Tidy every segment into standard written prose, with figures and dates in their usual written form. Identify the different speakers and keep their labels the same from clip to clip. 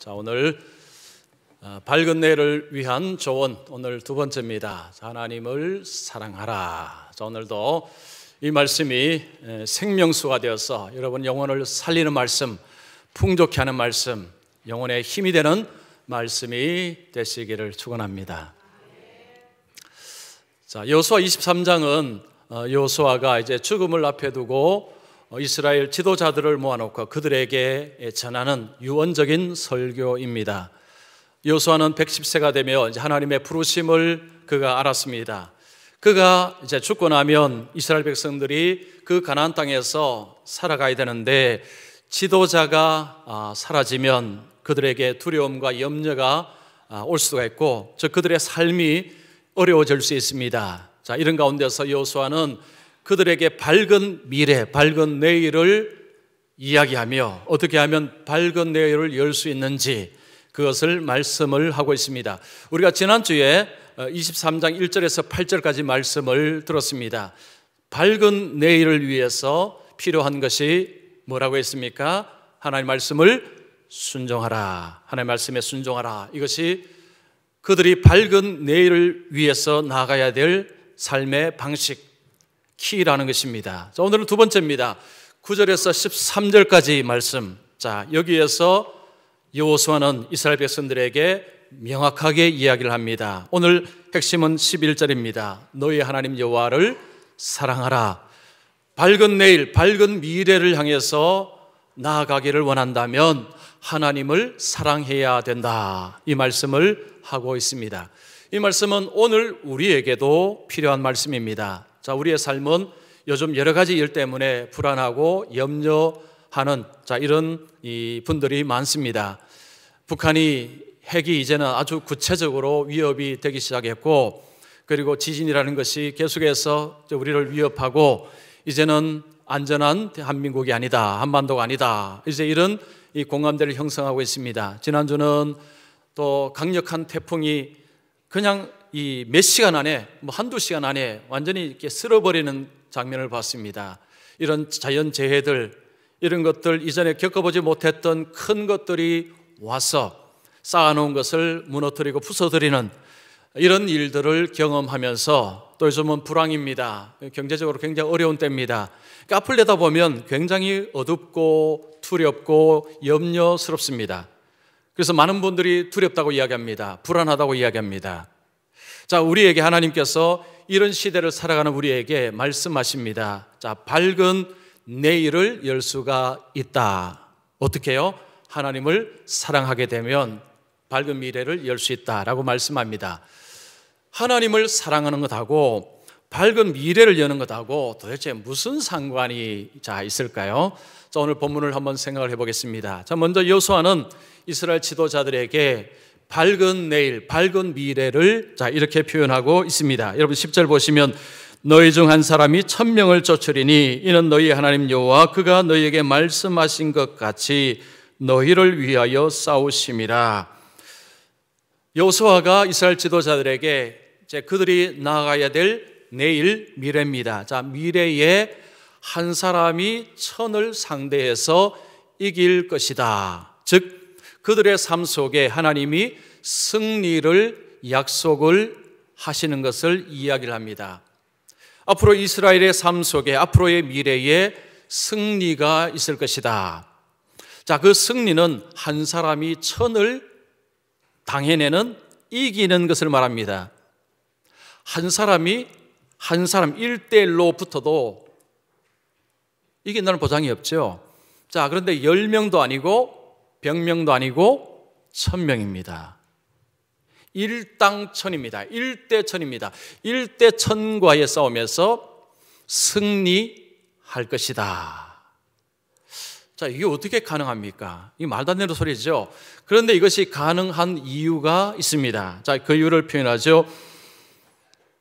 Speaker 1: 자, 오늘 밝은 내일을 위한 조언, 오늘 두 번째입니다. 하나님을 사랑하라. 자, 오늘도 이 말씀이 생명수가 되어서 여러분 영혼을 살리는 말씀, 풍족케 하는 말씀, 영혼의 힘이 되는 말씀이 되시기를 축원합니다. 자, 여호수아 23장은 여호수아가 이제 죽음을 앞에 두고 이스라엘 지도자들을 모아놓고 그들에게 전하는 유언적인 설교입니다. 여호수아는 110세가 되며 이제 하나님의 부르심을 그가 알았습니다. 그가 이제 죽고 나면 이스라엘 백성들이 그 가나안 땅에서 살아가야 되는데 지도자가 사라지면 그들에게 두려움과 염려가 올 수가 있고 즉 그들의 삶이 어려워질 수 있습니다. 자, 이런 가운데서 여호수아는 그들에게 밝은 미래, 밝은 내일을 이야기하며 어떻게 하면 밝은 내일을 열 수 있는지 그것을 말씀을 하고 있습니다. 우리가 지난주에 23장 1절에서 8절까지 말씀을 들었습니다. 밝은 내일을 위해서 필요한 것이 뭐라고 했습니까? 하나님 말씀을 순종하라. 하나님 말씀에 순종하라. 이것이 그들이 밝은 내일을 위해서 나아가야 될 삶의 방식, 키라는 것입니다. 자, 오늘은 두 번째입니다. 9절에서 13절까지 말씀. 자, 여기에서 여호수아는 이스라엘 백성들에게 명확하게 이야기를 합니다. 오늘 핵심은 11절입니다. 너희 하나님 여호와를 사랑하라. 밝은 내일, 밝은 미래를 향해서 나아가기를 원한다면 하나님을 사랑해야 된다. 이 말씀을 하고 있습니다. 이 말씀은 오늘 우리에게도 필요한 말씀입니다. 자, 우리의 삶은 요즘 여러 가지 일 때문에 불안하고 염려하는 이런 분들이 많습니다. 북한이 핵이 이제는 아주 구체적으로 위협이 되기 시작했고 그리고 지진이라는 것이 계속해서 우리를 위협하고 이제는 안전한 대한민국이 아니다, 한반도가 아니다, 이제 이런 이 공감대를 형성하고 있습니다. 지난주는 또 강력한 태풍이 그냥 이 몇 시간 안에 한두 시간 안에 완전히 이렇게 쓸어버리는 장면을 봤습니다. 이런 자연재해들, 이런 것들 이전에 겪어보지 못했던 큰 것들이 와서 쌓아놓은 것을 무너뜨리고 부숴버리는 이런 일들을 경험하면서 또 요즘은 불황입니다. 경제적으로 굉장히 어려운 때입니다. 그러니까 앞을 내다보면 굉장히 어둡고 두렵고 염려스럽습니다. 그래서 많은 분들이 두렵다고 이야기합니다. 불안하다고 이야기합니다. 자, 우리에게 하나님께서 이런 시대를 살아가는 우리에게 말씀하십니다. 자, 밝은 내일을 열 수가 있다. 어떻게 해요? 하나님을 사랑하게 되면 밝은 미래를 열 수 있다라고 말씀합니다. 하나님을 사랑하는 것하고 밝은 미래를 여는 것하고 도대체 무슨 상관이 있을까요? 자, 오늘 본문을 한번 생각을 해보겠습니다. 자, 먼저 여호수아는 이스라엘 지도자들에게 밝은 내일, 밝은 미래를 이렇게 표현하고 있습니다. 여러분 10절 보시면 너희 중 한 사람이 1000명을 쫓으리니 이는 너희 하나님 여호와 그가 너희에게 말씀하신 것 같이 너희를 위하여 싸우심이라. 여호수아가 이스라엘 지도자들에게 그들이 나아가야 될 내일 미래입니다. 자, 미래에 한 사람이 천을 상대해서 이길 것이다. 즉 그들의 삶 속에 하나님이 승리를 약속을 하시는 것을 이야기를 합니다. 앞으로 이스라엘의 삶 속에 앞으로의 미래에 승리가 있을 것이다. 자, 그 승리는 한 사람이 천을 당해내는 이기는 것을 말합니다. 한 사람 1대1로 붙어도 이긴다는 보장이 없죠. 자, 그런데 10명도 아니고 100명도 아니고 1000명입니다. 1당천입니다. 1대1000입니다. 1대1000과의 싸움에서 승리할 것이다. 자, 이게 어떻게 가능합니까? 이 말도 안 되는 소리죠. 그런데 이것이 가능한 이유가 있습니다. 자, 그 이유를 표현하죠.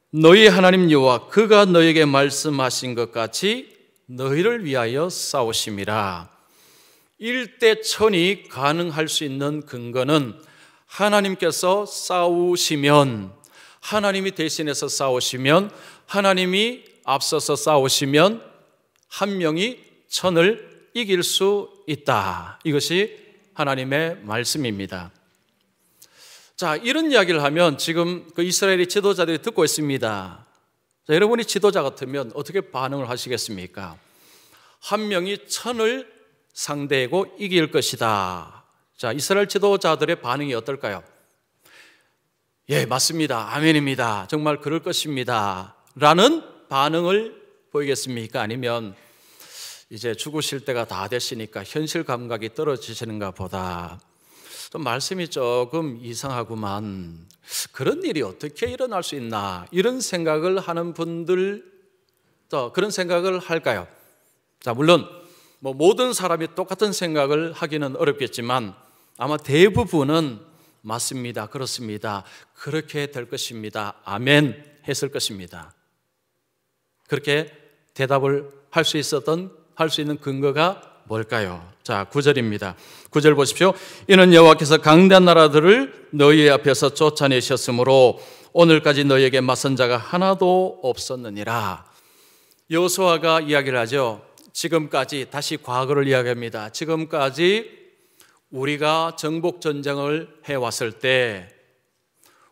Speaker 1: 너희 하나님 여호와 그가 너에게 말씀하신 것 같이 너희를 위하여 싸우심이라. 1대1000이 가능할 수 있는 근거는 하나님께서 싸우시면, 하나님이 대신해서 싸우시면, 하나님이 앞서서 싸우시면 한 명이 1000을 이길 수 있다. 이것이 하나님의 말씀입니다. 자, 이런 이야기를 하면 지금 그 이스라엘의 지도자들이 듣고 있습니다. 자, 여러분이 지도자 같으면 어떻게 반응을 하시겠습니까? 한 명이 천을 상대하고 이길 것이다. 자, 이스라엘 지도자들의 반응이 어떨까요? 예, 맞습니다. 아멘입니다. 정말 그럴 것입니다. 라는 반응을 보이겠습니까? 아니면 이제 죽으실 때가 다 됐으니까 현실 감각이 떨어지시는가 보다. 좀 말씀이 조금 이상하구만. 그런 일이 어떻게 일어날 수 있나? 이런 생각을 하는 분들, 또 그런 생각을 할까요? 자, 물론 뭐 모든 사람이 똑같은 생각을 하기는 어렵겠지만 아마 대부분은 맞습니다. 그렇습니다. 그렇게 될 것입니다. 아멘 했을 것입니다. 그렇게 대답을 할 수 있는 근거가 뭘까요? 자, 9절입니다. 9절 보십시오. 이는 여호와께서 강대한 나라들을 너희 앞에서 쫓아내셨으므로 오늘까지 너희에게 맞선 자가 하나도 없었느니라. 여호수아가 이야기를 하죠. 지금까지, 다시 과거를 이야기합니다. 지금까지 우리가 정복 전쟁을 해왔을 때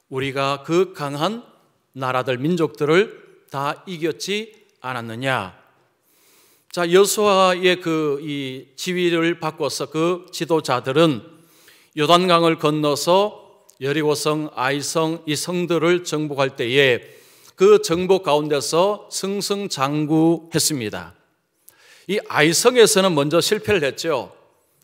Speaker 1: 우리가 그 강한 나라들, 민족들을 다 이겼지 않았느냐? 자, 여호수아의 이 지위를 바꿔서 그 지도자들은 요단강을 건너서 여리고성, 아이성 이 성들을 정복할 때에 그 정복 가운데서 승승장구했습니다. 이 아이성에서는 먼저 실패를 했죠.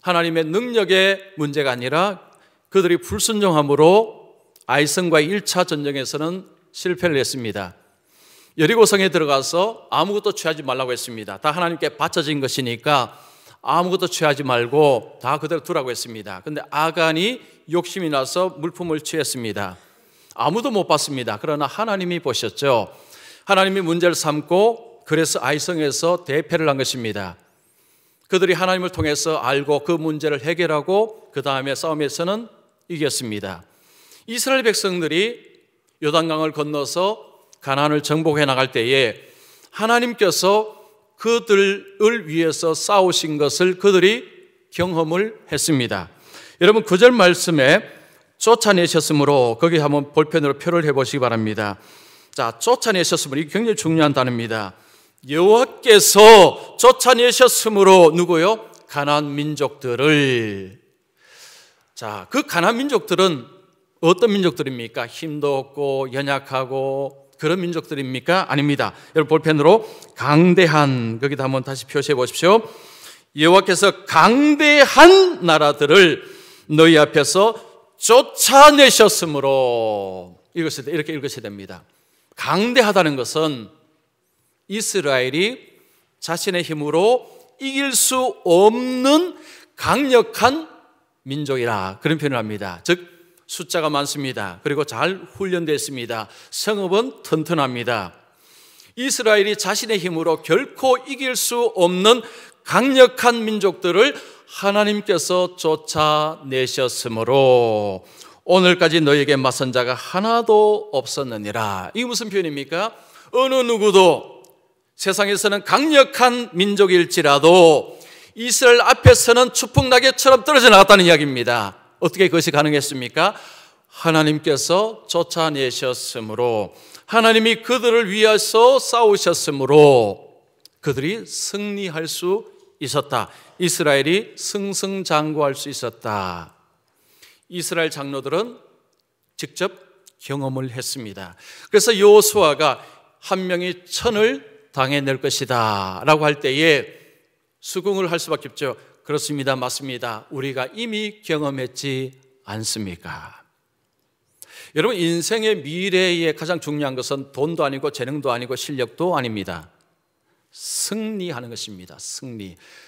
Speaker 1: 하나님의 능력의 문제가 아니라 그들이 불순종함으로 아이성과의 1차 전쟁에서는 실패를 했습니다. 여리고성에 들어가서 아무것도 취하지 말라고 했습니다. 다 하나님께 바쳐진 것이니까 아무것도 취하지 말고 다 그대로 두라고 했습니다. 그런데 아간이 욕심이 나서 물품을 취했습니다. 아무도 못 봤습니다. 그러나 하나님이 보셨죠. 하나님이 문제를 삼고 그래서 아이성에서 대패를 한 것입니다. 그들이 하나님을 통해서 알고 그 문제를 해결하고 그 다음에 싸움에서는 이겼습니다. 이스라엘 백성들이 요단강을 건너서 가나안을 정복해 나갈 때에 하나님께서 그들을 위해서 싸우신 것을 그들이 경험을 했습니다. 여러분 9절 말씀에 쫓아내셨으므로 거기 한번 볼펜으로 표를 해보시기 바랍니다. 자, 쫓아내셨으므로 이게 굉장히 중요한 단어입니다. 여호와께서 쫓아내셨으므로 누구요? 가나안 민족들을. 자, 그 가나안 민족들은 어떤 민족들입니까? 힘도 없고 연약하고 그런 민족들입니까? 아닙니다. 여러분 볼펜으로 강대한, 거기다 한번 다시 표시해 보십시오. 여호와께서 강대한 나라들을 너희 앞에서 쫓아내셨으므로 이렇게 읽으셔야 됩니다. 강대하다는 것은 이스라엘이 자신의 힘으로 이길 수 없는 강력한 민족이라 그런 표현을 합니다. 즉 숫자가 많습니다. 그리고 잘 훈련되어 있습니다. 성읍은 튼튼합니다. 이스라엘이 자신의 힘으로 결코 이길 수 없는 강력한 민족들을 하나님께서 쫓아내셨으므로 오늘까지 너희에게 맞선 자가 하나도 없었느니라. 이게 무슨 표현입니까? 어느 누구도 세상에서는 강력한 민족일지라도 이스라엘 앞에서는 추풍낙엽처럼 떨어져 나갔다는 이야기입니다. 어떻게 그것이 가능했습니까? 하나님께서 쫓아내셨으므로, 하나님이 그들을 위해서 싸우셨으므로 그들이 승리할 수 있었다. 이스라엘이 승승장구할 수 있었다. 이스라엘 장로들은 직접 경험을 했습니다. 그래서 여호수아가 한 명이 천을 당해낼 것이다 라고 할 때에 수긍을 할 수밖에 없죠. 그렇습니다. 맞습니다. 우리가 이미 경험했지 않습니까? 여러분, 인생의 미래에 가장 중요한 것은 돈도 아니고 재능도 아니고 실력도 아닙니다. 승리하는 것입니다.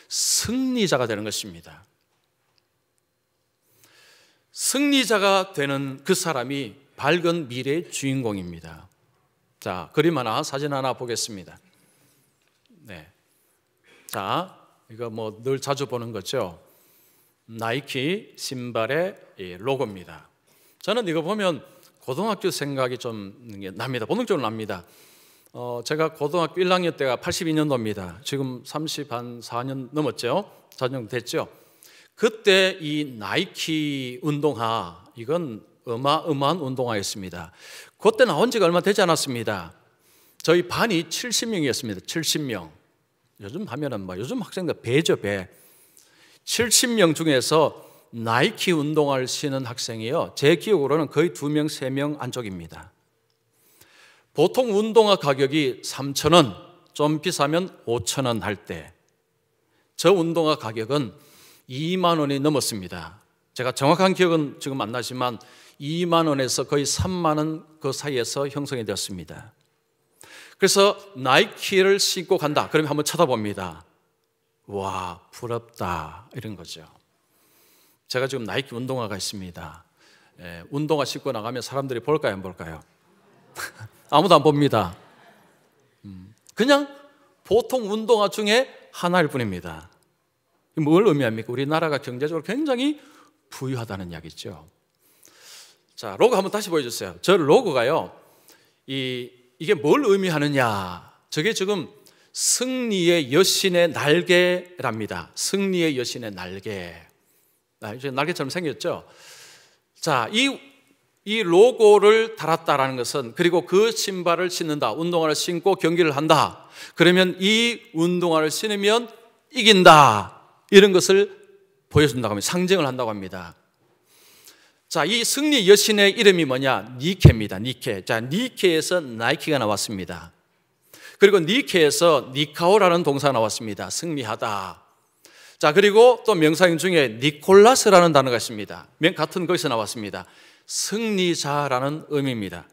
Speaker 1: 승리자가 되는 것입니다. 승리자가 되는 그 사람이 밝은 미래의 주인공입니다. 자, 그림 하나, 사진 하나 보겠습니다. 네. 자, 이거 뭐 늘 자주 보는 거죠. 나이키 신발의 로고입니다. 저는 이거 보면 고등학교 생각이 좀 납니다. 본능적으로 납니다. 제가 고등학교 1학년 때가 82년도입니다. 지금 34년 넘었죠. 4년 됐죠. 그때 이 나이키 운동화, 이건 어마어마한 운동화였습니다. 그때 나온 지가 얼마 되지 않았습니다. 저희 반이 70명이었습니다. 70명. 요즘 하면은 뭐 요즘 학생들 배죠, 배. 70명 중에서 나이키 운동화를 신은 학생이요, 제 기억으로는 거의 2명, 3명 안쪽입니다. 보통 운동화 가격이 3,000원, 좀 비싸면 5,000원 할 때, 저 운동화 가격은 2만 원이 넘었습니다. 제가 정확한 기억은 지금 안 나지만 2만 원에서 거의 3만 원 그 사이에서 형성이 되었습니다. 그래서 나이키를 신고 간다 그러면 한번 쳐다봅니다. 와, 부럽다, 이런 거죠. 제가 지금 나이키 운동화가 있습니다. 운동화 신고 나가면 사람들이 볼까요, 안 볼까요? 아무도 안 봅니다. 그냥 보통 운동화 중에 하나일 뿐입니다. 뭘 의미합니까? 우리나라가 경제적으로 굉장히 부유하다는 이야기죠. 자, 로고 한번 다시 보여주세요. 저 로고가요, 이게 뭘 의미하느냐, 저게 지금 승리의 여신의 날개랍니다. 승리의 여신의 날개. 이제 날개처럼 생겼죠. 자, 이 로고를 달았다라는 것은, 그리고 그 신발을 신는다, 운동화를 신고 경기를 한다, 그러면 이 운동화를 신으면 이긴다, 이런 것을 보여준다고 합니다. 상징을 한다고 합니다. 자, 이 승리 여신의 이름이 뭐냐? 니케입니다. 니케. 자, 니케에서 나이키가 나왔습니다. 그리고 니케에서 니카오라는 동사가 나왔습니다. 승리하다. 자, 그리고 또 명사형 중에 니콜라스라는 단어가 있습니다. 같은 거기서 나왔습니다. 승리자라는 의미입니다.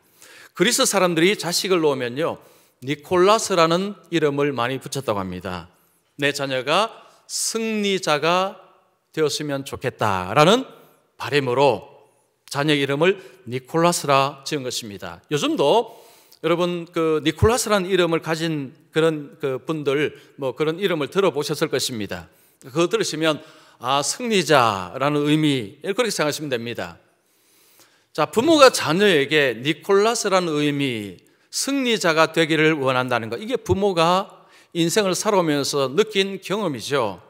Speaker 1: 그리스 사람들이 자식을 놓으면요, 니콜라스라는 이름을 많이 붙였다고 합니다. 내 자녀가 승리자가 되었으면 좋겠다라는 바람으로 자녀 이름을 니콜라스라 지은 것입니다. 요즘도 여러분 그 니콜라스라는 이름을 가진 그런 그 분들, 뭐 그런 이름을 들어보셨을 것입니다. 그거 들으시면 승리자라는 의미, 그렇게 생각하시면 됩니다. 자, 부모가 자녀에게 니콜라스라는 의미, 승리자가 되기를 원한다는 것, 이게 부모가 인생을 살아오면서 느낀 경험이죠.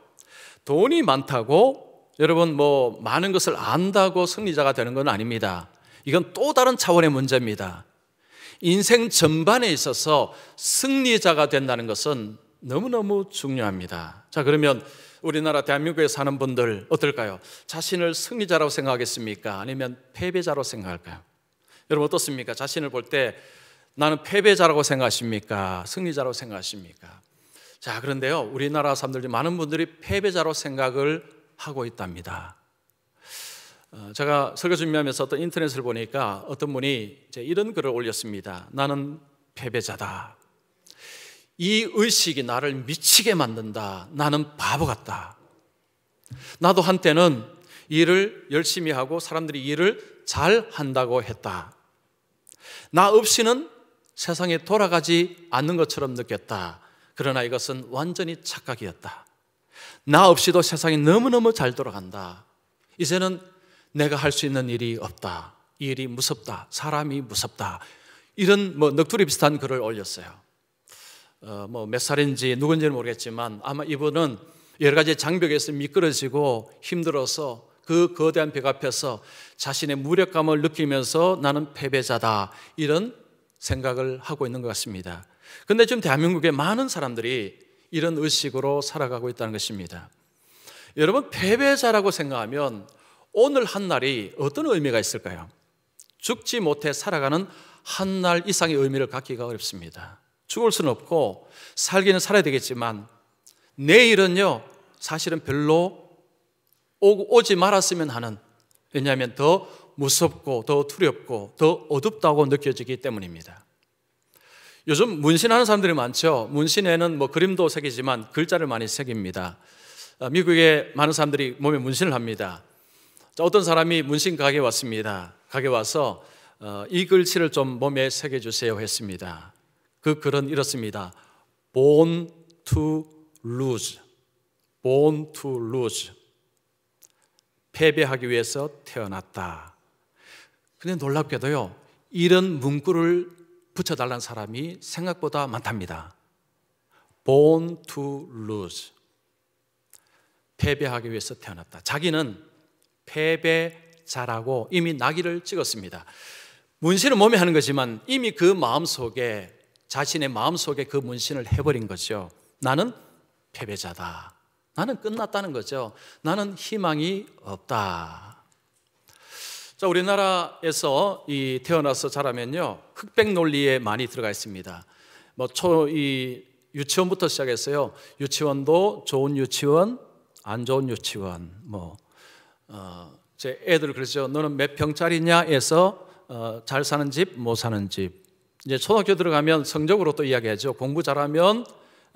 Speaker 1: 돈이 많다고 여러분 뭐 많은 것을 안다고 승리자가 되는 건 아닙니다. 이건 또 다른 차원의 문제입니다. 인생 전반에 있어서 승리자가 된다는 것은 너무너무 중요합니다. 자, 그러면 우리나라 대한민국에 사는 분들 어떨까요? 자신을 승리자라고 생각하겠습니까? 아니면 패배자로 생각할까요? 여러분 어떻습니까? 자신을 볼 때 나는 패배자라고 생각하십니까? 승리자라고 생각하십니까? 자, 그런데요, 우리나라 사람들 중 많은 분들이 패배자로 생각을 하고 있답니다. 제가 설교 준비하면서 어떤 인터넷을 보니까 어떤 분이 이런 글을 올렸습니다. 나는 패배자다. 이 의식이 나를 미치게 만든다. 나는 바보 같다. 나도 한때는 일을 열심히 하고 사람들이 일을 잘 한다고 했다. 나 없이는 세상에 돌아가지 않는 것처럼 느꼈다. 그러나 이것은 완전히 착각이었다. 나 없이도 세상이 너무너무 잘 돌아간다. 이제는 내가 할 수 있는 일이 없다. 이 일이 무섭다. 사람이 무섭다. 이런 넋두리 비슷한 글을 올렸어요. 몇 살인지 누군지는 모르겠지만 아마 이분은 여러 가지 장벽에서 미끄러지고 힘들어서 그 거대한 벽 앞에서 자신의 무력감을 느끼면서 나는 패배자다, 이런 생각을 하고 있는 것 같습니다. 그런데 지금 대한민국의 많은 사람들이 이런 의식으로 살아가고 있다는 것입니다. 여러분, 패배자라고 생각하면 오늘 한 날이 어떤 의미가 있을까요? 죽지 못해 살아가는 한 날 이상의 의미를 갖기가 어렵습니다. 죽을 수는 없고 살기는 살아야 되겠지만 내일은요, 사실은 별로 오지 말았으면 하는, 왜냐하면 더 무섭고 더 두렵고 더 어둡다고 느껴지기 때문입니다. 요즘 문신하는 사람들이 많죠. 문신에는 그림도 새기지만 글자를 많이 새깁니다. 미국에 많은 사람들이 몸에 문신을 합니다. 어떤 사람이 문신 가게에 왔습니다. 가게에 와서 이 글씨를 좀 몸에 새겨주세요 했습니다. 그 글은 이렇습니다. Born to lose. Born to lose. 패배하기 위해서 태어났다. 그런데 놀랍게도요, 이런 문구를 붙여달라는 사람이 생각보다 많답니다. Born to lose. 패배하기 위해서 태어났다. 자기는 패배자라고 이미 낙인을 찍었습니다. 문신은 몸에 하는 거지만 이미 그 마음속에, 자신의 마음속에 그 문신을 해버린 거죠. 나는 패배자다. 나는 끝났다는 거죠. 나는 희망이 없다. 자, 우리나라에서 태어나서 자라면요, 흑백 논리에 많이 들어가 있습니다. 유치원부터 시작했어요. 유치원도 좋은 유치원, 안 좋은 유치원. 제 애들 그러죠. 너는 몇 평짜리냐 해서 잘 사는 집, 못 사는 집. 이제 초등학교 들어가면 성적으로 또 이야기하죠. 공부 잘하면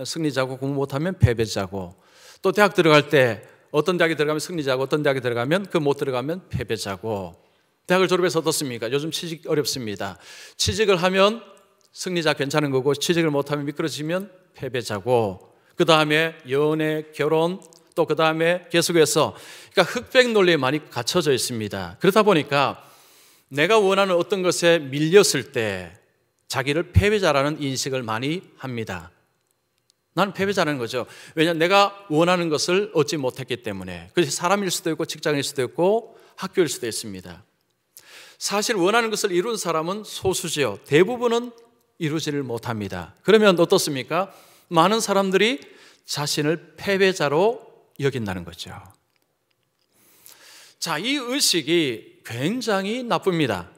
Speaker 1: 승리자고, 공부 못하면 패배자고. 또 대학 들어갈 때 어떤 대학에 들어가면 승리자고, 어떤 대학에 들어가면 못 들어가면 패배자고. 대학을 졸업해서 어떻습니까? 요즘 취직 어렵습니다. 취직을 하면 승리자 괜찮은 거고, 취직을 못하면 미끄러지면 패배자고, 그 다음에 연애, 결혼, 또 그 다음에 계속해서, 그러니까 흑백 논리에 많이 갇혀져 있습니다. 그러다 보니까 내가 원하는 어떤 것에 밀렸을 때 자기를 패배자라는 인식을 많이 합니다. 나는 패배자라는 거죠. 왜냐하면 내가 원하는 것을 얻지 못했기 때문에. 그것이 사람일 수도 있고, 직장일 수도 있고, 학교일 수도 있습니다. 사실 원하는 것을 이룬 사람은 소수지요. 대부분은 이루지를 못합니다. 그러면 어떻습니까? 많은 사람들이 자신을 패배자로 여긴다는 거죠. 자, 이 의식이 굉장히 나쁩니다.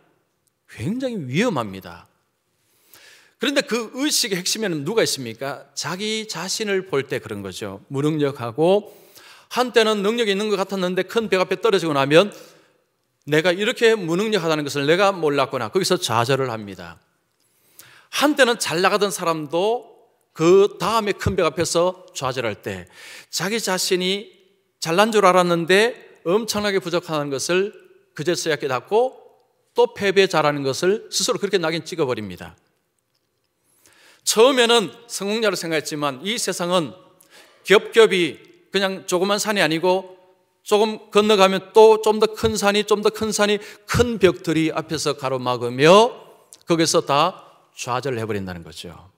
Speaker 1: 굉장히 위험합니다. 그런데 그 의식의 핵심에는 누가 있습니까? 자기 자신을 볼 때 그런 거죠. 무능력하고, 한때는 능력이 있는 것 같았는데 큰 벽 앞에 떨어지고 나면 내가 이렇게 무능력하다는 것을 내가 몰랐구나. 거기서 좌절을 합니다. 한때는 잘 나가던 사람도 그 다음에 큰 벽 앞에서 좌절할 때 자기 자신이 잘난 줄 알았는데 엄청나게 부족하다는 것을 그제서야 깨닫고 또 패배자라는 것을 스스로 그렇게 낙인 찍어버립니다. 처음에는 성공자로 생각했지만 이 세상은 겹겹이 그냥 조그만 산이 아니고 조금 건너가면 또 좀 더 큰 산이, 좀 더 큰 산이, 큰 벽들이 앞에서 가로막으며 거기서 다 좌절을 해버린다는 거죠.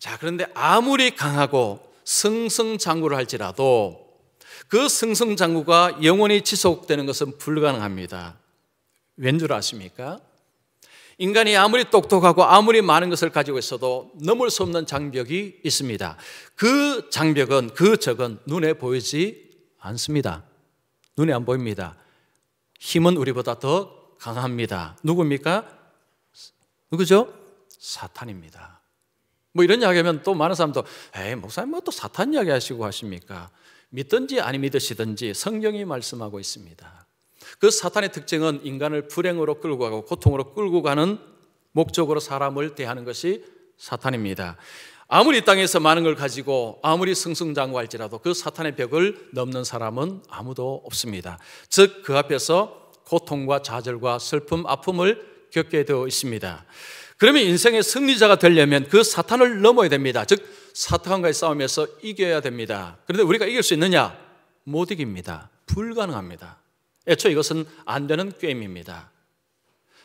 Speaker 1: 자, 그런데 아무리 강하고 승승장구를 할지라도 그 승승장구가 영원히 지속되는 것은 불가능합니다. 왠 줄 아십니까? 인간이 아무리 똑똑하고 아무리 많은 것을 가지고 있어도 넘을 수 없는 장벽이 있습니다. 그 장벽은, 그 적은 눈에 보이지 않습니다. 눈에 안 보입니다. 힘은 우리보다 더 강합니다. 누굽니까? 누구죠? 사탄입니다. 이런 이야기하면 또 많은 사람도 목사님 또 사탄 이야기 하시고 하십니까? 믿든지 아니 믿으시든지 성경이 말씀하고 있습니다. 그 사탄의 특징은 인간을 불행으로 끌고 가고 고통으로 끌고 가는 목적으로 사람을 대하는 것이 사탄입니다. 아무리 이 땅에서 많은 걸 가지고 아무리 승승장구할지라도 그 사탄의 벽을 넘는 사람은 아무도 없습니다. 즉 그 앞에서 고통과 좌절과 슬픔, 아픔을 겪게 되어 있습니다. 그러면 인생의 승리자가 되려면 그 사탄을 넘어야 됩니다. 즉 사탄과의 싸움에서 이겨야 됩니다. 그런데 우리가 이길 수 있느냐? 못 이깁니다. 불가능합니다. 애초에 이것은 안 되는 게임입니다.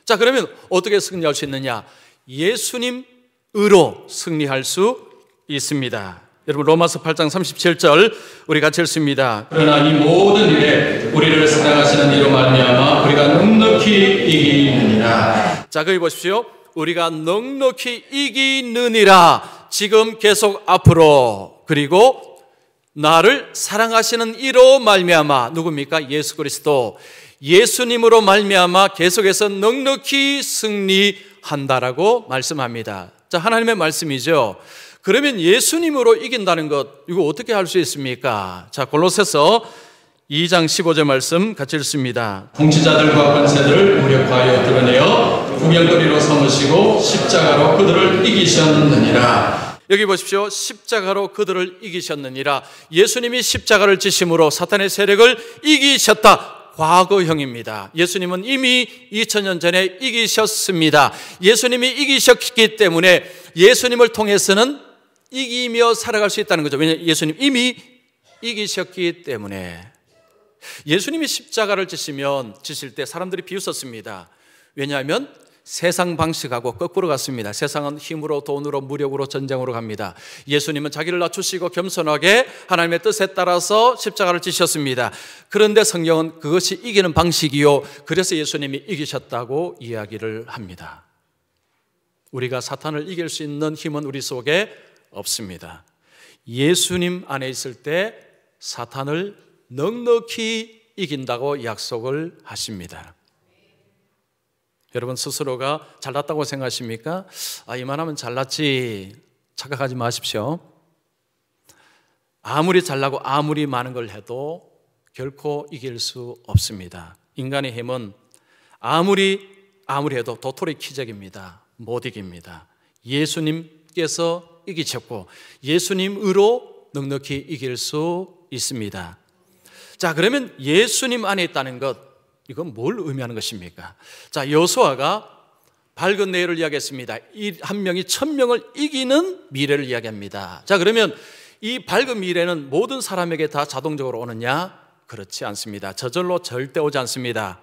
Speaker 1: 자, 그러면 어떻게 승리할 수 있느냐? 예수님으로 승리할 수 있습니다. 여러분 로마서 8장 37절 우리 같이 읽습니다. 그러나 이 모든 일에 우리를 사랑하시는 이로 말미암아 우리가 넉넉히 이기느니라. 자, 거기 보십시오. 우리가 넉넉히 이기느니라. 지금 계속 앞으로, 그리고 나를 사랑하시는 이로 말미암아, 누굽니까? 예수 그리스도. 예수님으로 말미암아 계속해서 넉넉히 승리한다라고 말씀합니다. 자, 하나님의 말씀이죠. 그러면 예수님으로 이긴다는 것, 이거 어떻게 할 수 있습니까? 자, 골로새서 2장 15절 말씀 같이 읽습니다. 통치자들과 권세들을 무력하여 드러내어 구경거리로 삼으시고 십자가로 그들을 이기셨느니라. 여기 보십시오. 십자가로 그들을 이기셨느니라. 예수님이 십자가를 지심으로 사탄의 세력을 이기셨다. 과거형입니다. 예수님은 이미 2000년 전에 이기셨습니다. 예수님이 이기셨기 때문에 예수님을 통해서는 이기며 살아갈 수 있다는 거죠. 왜냐하면 예수님 이미 이기셨기 때문에. 예수님이 십자가를 지실 때 사람들이 비웃었습니다. 왜냐하면 세상 방식하고 거꾸로 갔습니다. 세상은 힘으로, 돈으로, 무력으로, 전쟁으로 갑니다. 예수님은 자기를 낮추시고 겸손하게 하나님의 뜻에 따라서 십자가를 지셨습니다. 그런데 성경은 그것이 이기는 방식이요, 그래서 예수님이 이기셨다고 이야기를 합니다. 우리가 사탄을 이길 수 있는 힘은 우리 속에 없습니다. 예수님 안에 있을 때 사탄을 넉넉히 이긴다고 약속을 하십니다. 여러분 스스로가 잘났다고 생각하십니까? 이만하면 잘났지 착각하지 마십시오. 아무리 잘나고 아무리 많은 걸 해도 결코 이길 수 없습니다. 인간의 힘은 아무리 해도 도토리 키재기입니다. 못 이깁니다. 예수님께서 이기셨고 예수님으로 넉넉히 이길 수 있습니다. 자, 그러면 예수님 안에 있다는 것, 이건 뭘 의미하는 것입니까? 자, 여호수아가 밝은 내일을 이야기했습니다. 이 한 명이 1000명을 이기는 미래를 이야기합니다. 자, 그러면 이 밝은 미래는 모든 사람에게 다 자동적으로 오느냐? 그렇지 않습니다. 저절로 절대 오지 않습니다.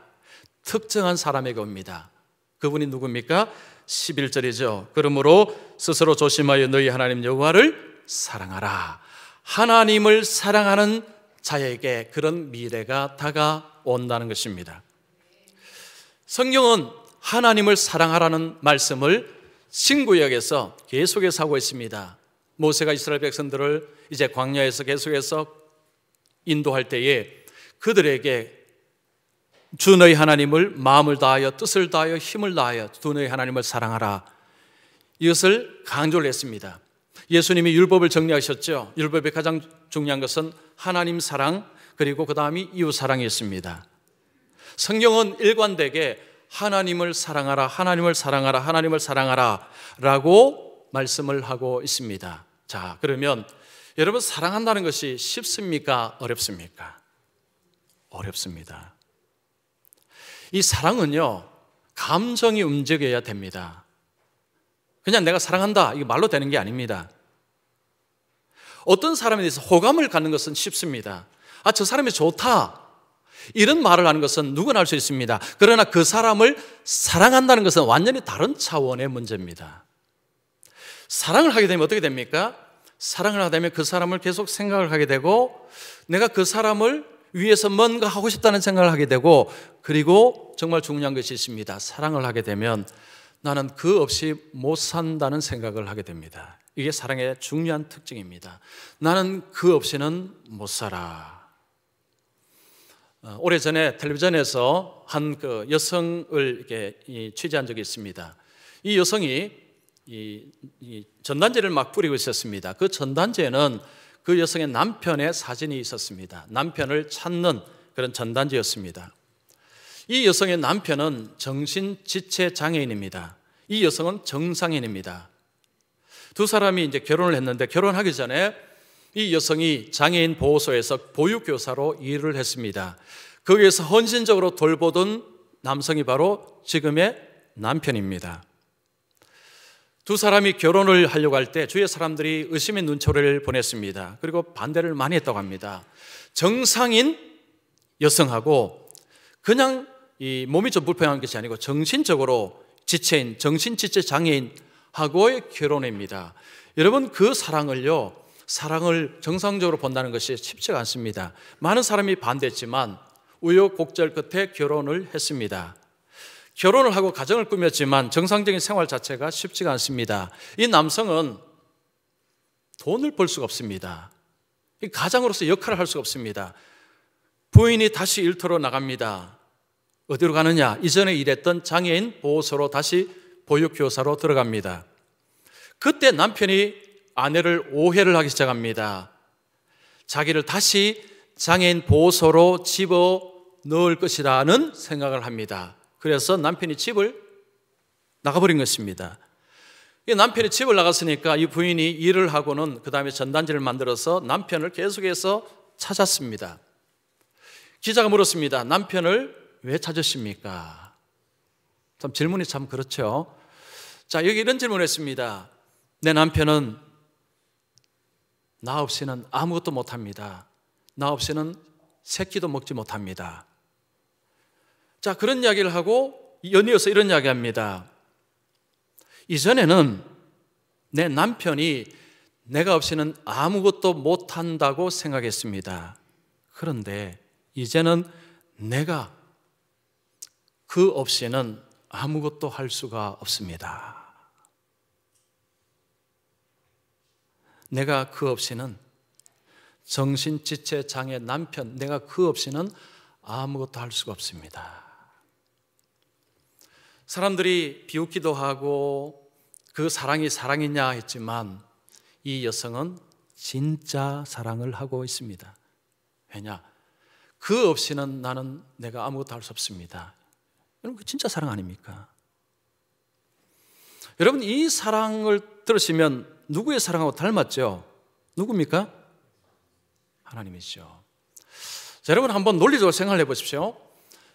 Speaker 1: 특정한 사람에게 옵니다. 그분이 누굽니까? 11절이죠. 그러므로 스스로 조심하여 너희 하나님 여호와를 사랑하라. 하나님을 사랑하는 자에게 그런 미래가 다가온다는 것입니다. 성경은 하나님을 사랑하라는 말씀을 신구역에서 계속해서 하고 있습니다. 모세가 이스라엘 백성들을 이제 광야에서 계속해서 인도할 때에 그들에게 주 너희 하나님을 마음을 다하여 뜻을 다하여 힘을 다하여 주 너희 하나님을 사랑하라, 이것을 강조를 했습니다. 예수님이 율법을 정리하셨죠. 율법의 가장 중요한 것은 하나님 사랑, 그리고 그 다음이 이웃 사랑이었습니다. 성경은 일관되게 하나님을 사랑하라, 하나님을 사랑하라, 하나님을 사랑하라 라고 말씀을 하고 있습니다. 자, 그러면 여러분, 사랑한다는 것이 쉽습니까? 어렵습니까? 어렵습니다. 이 사랑은요, 감정이 움직여야 됩니다. 그냥 내가 사랑한다, 이게 말로 되는 게 아닙니다. 어떤 사람에 대해서 호감을 갖는 것은 쉽습니다. 저 사람이 좋다, 이런 말을 하는 것은 누구나 할 수 있습니다. 그러나 그 사람을 사랑한다는 것은 완전히 다른 차원의 문제입니다. 사랑을 하게 되면 어떻게 됩니까? 사랑을 하게 되면 그 사람을 계속 생각을 하게 되고, 내가 그 사람을 위해서 뭔가 하고 싶다는 생각을 하게 되고, 그리고 정말 중요한 것이 있습니다. 사랑을 하게 되면 나는 그 없이 못 산다는 생각을 하게 됩니다. 이게 사랑의 중요한 특징입니다. 나는 그 없이는 못 살아. 오래전에 텔레비전에서 한 그 여성을 이렇게 취재한 적이 있습니다. 이 여성이 이 전단지를 막 뿌리고 있었습니다. 그 전단지에는 그 여성의 남편의 사진이 있었습니다. 남편을 찾는 그런 전단지였습니다. 이 여성의 남편은 정신지체 장애인입니다. 이 여성은 정상인입니다. 두 사람이 이제 결혼을 했는데, 결혼하기 전에 이 여성이 장애인 보호소에서 보육교사로 일을 했습니다. 거기에서 헌신적으로 돌보던 남성이 바로 지금의 남편입니다. 두 사람이 결혼을 하려고 할 때 주위의 사람들이 의심의 눈초리를 보냈습니다. 그리고 반대를 많이 했다고 합니다. 정상인 여성하고 그냥 이 몸이 좀 불편한 것이 아니고 정신적으로 지체인, 정신지체 장애인하고의 결혼입니다. 여러분, 그 사랑을 정상적으로 본다는 것이 쉽지가 않습니다. 많은 사람이 반대했지만 우여곡절 끝에 결혼을 했습니다. 결혼을 하고 가정을 꾸몄지만 정상적인 생활 자체가 쉽지가 않습니다. 이 남성은 돈을 벌 수가 없습니다. 가장으로서 역할을 할 수가 없습니다. 부인이 다시 일터로 나갑니다. 어디로 가느냐? 이전에 일했던 장애인 보호소로 다시 보육교사로 들어갑니다. 그때 남편이 아내를 오해를 하기 시작합니다. 자기를 다시 장애인 보호소로 집어 넣을 것이라는 생각을 합니다. 그래서 남편이 집을 나가버린 것입니다. 남편이 집을 나갔으니까 이 부인이 일을 하고는 그 다음에 전단지를 만들어서 남편을 계속해서 찾았습니다. 기자가 물었습니다. 남편을 왜 찾으십니까? 참 질문이 참 그렇죠. 자, 여기 이런 질문을 했습니다. 내 남편은 나 없이는 아무것도 못합니다. 나 없이는 새끼도 먹지 못합니다. 자, 그런 이야기를 하고 연이어서 이런 이야기합니다. 이전에는 내 남편이 내가 없이는 아무것도 못한다고 생각했습니다. 그런데 이제는 내가 그 없이는 아무것도 할 수가 없습니다. 내가 그 없이는 정신지체장애 남편, 내가 그 없이는 아무것도 할 수가 없습니다. 사람들이 비웃기도 하고 그 사랑이 사랑이냐 했지만 이 여성은 진짜 사랑을 하고 있습니다. 왜냐? 그 없이는 나는 내가 아무것도 할 수 없습니다. 여러분, 그 진짜 사랑 아닙니까? 여러분, 이 사랑을 들으시면 누구의 사랑하고 닮았죠? 누굽니까? 하나님이죠. 자, 여러분 한번 논리적으로 생각해 보십시오.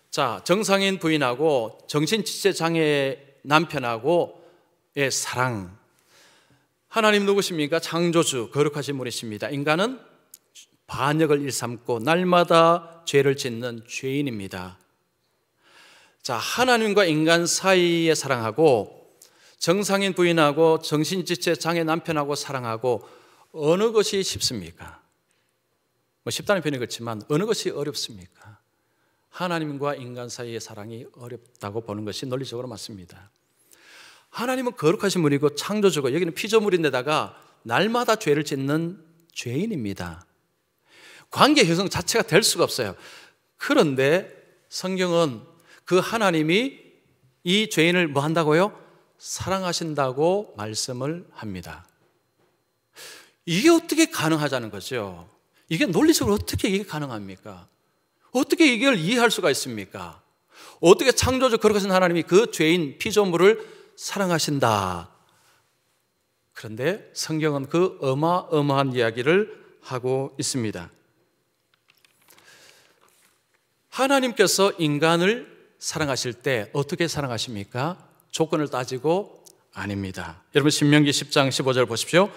Speaker 1: 자, 정상인 부인하고 정신지체장애 남편하고의 사랑. 하나님 누구십니까? 창조주, 거룩하신 분이십니다. 인간은 반역을 일삼고 날마다 죄를 짓는 죄인입니다. 자, 하나님과 인간 사이에 사랑하고 정상인 부인하고 정신지체장애 남편하고 사랑하고 어느 것이 쉽습니까? 뭐 쉽다는 표현이 그렇지만 어느 것이 어렵습니까? 하나님과 인간 사이의 사랑이 어렵다고 보는 것이 논리적으로 맞습니다. 하나님은 거룩하신 분이고 창조주고 여기는 피조물인데다가 날마다 죄를 짓는 죄인입니다. 관계 형성 자체가 될 수가 없어요. 그런데 성경은 그 하나님이 이 죄인을 뭐 한다고요? 사랑하신다고 말씀을 합니다. 이게 어떻게 가능하자는 거죠? 이게 논리적으로 어떻게 이게 가능합니까? 어떻게 이걸 이해할 수가 있습니까? 어떻게 창조주 거룩하신 하나님이 그 죄인 피조물을 사랑하신다. 그런데 성경은 그 어마어마한 이야기를 하고 있습니다. 하나님께서 인간을 사랑하실 때 어떻게 사랑하십니까? 조건을 따지고 아닙니다. 여러분 신명기 10장 15절 보십시오.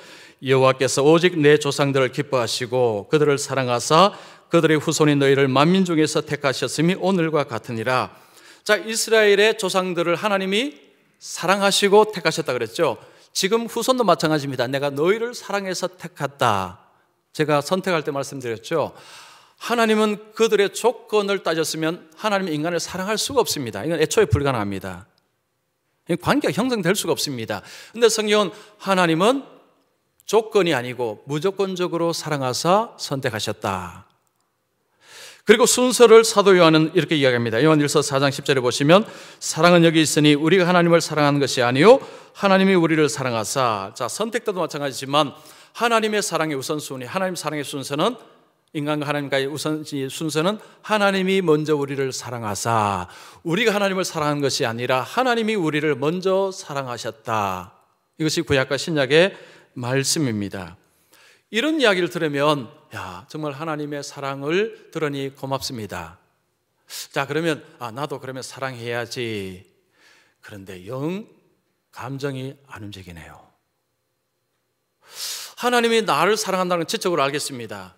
Speaker 1: 여호와께서 오직 내 조상들을 기뻐하시고 그들을 사랑하사 그들의 후손이 너희를 만민 중에서 택하셨음이 오늘과 같으니라. 자, 이스라엘의 조상들을 하나님이 사랑하시고 택하셨다 그랬죠. 지금 후손도 마찬가지입니다. 내가 너희를 사랑해서 택했다. 제가 선택할 때 말씀드렸죠. 하나님은 그들의 조건을 따졌으면 하나님은 인간을 사랑할 수가 없습니다. 이건 애초에 불가능합니다. 관계가 형성될 수가 없습니다. 그런데 성경은 하나님은 조건이 아니고 무조건적으로 사랑하사 선택하셨다. 그리고 순서를 사도 요한은 이렇게 이야기합니다. 요한일서 4장 10절에 보시면 사랑은 여기 있으니 우리가 하나님을 사랑하는 것이 아니요 하나님이 우리를 사랑하사. 자, 선택 때도 마찬가지지만 하나님의 사랑의 우선순위, 하나님 사랑의 순서는 인간과 하나님과의 우선 순서는 하나님이 먼저 우리를 사랑하사 우리가 하나님을 사랑하는 것이 아니라 하나님이 우리를 먼저 사랑하셨다. 이것이 구약과 신약의 말씀입니다. 이런 이야기를 들으면 야, 정말 하나님의 사랑을 들으니 고맙습니다. 자, 그러면 나도 그러면 사랑해야지. 그런데 영 감정이 안 움직이네요. 하나님이 나를 사랑한다는 건 지적으로 알겠습니다.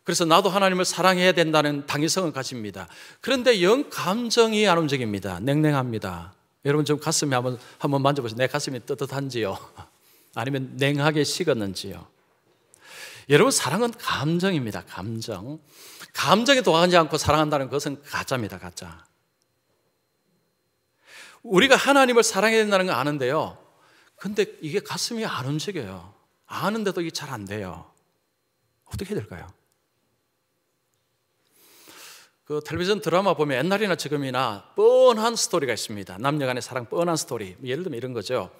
Speaker 1: 그래서 나도 하나님을 사랑해야 된다는 당위성을 가집니다. 그런데 영 감정이 안 움직입니다. 냉랭합니다. 여러분 좀 가슴에 한번 만져보세요. 내 가슴이 뜨뜻한지요? 아니면 냉하게 식었는지요? 여러분 사랑은 감정입니다. 감정. 감정에 동하지 않고 사랑한다는 것은 가짜입니다. 가짜. 우리가 하나님을 사랑해야 된다는 건 아는데요. 근데 이게 가슴이 안 움직여요. 아는데도 이게 잘 안 돼요. 어떻게 해야 될까요? 그 텔레비전 드라마 보면 옛날이나 지금이나 뻔한 스토리가 있습니다. 남녀 간의 사랑 뻔한 스토리. 예를 들면 이런 거죠.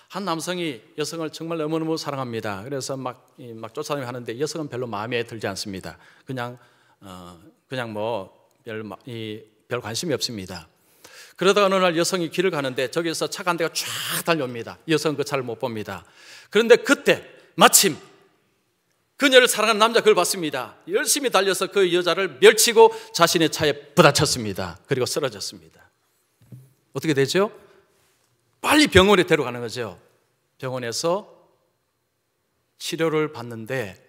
Speaker 1: 한 남성이 여성을 정말 너무너무 사랑합니다. 그래서 막 쫓아다니며 하는데 여성은 별로 마음에 들지 않습니다. 그냥 뭐 별 관심이 없습니다. 그러다가 어느 날 여성이 길을 가는데 저기서 차가 한 대가 쫙 달려옵니다. 여성은 그 차를 못 봅니다. 그런데 그때 마침 그녀를 사랑하는 남자 그걸 봤습니다. 열심히 달려서 그 여자를 멸치고 자신의 차에 부딪혔습니다. 그리고 쓰러졌습니다. 어떻게 되죠? 빨리 병원에 데려가는 거죠. 병원에서 치료를 받는데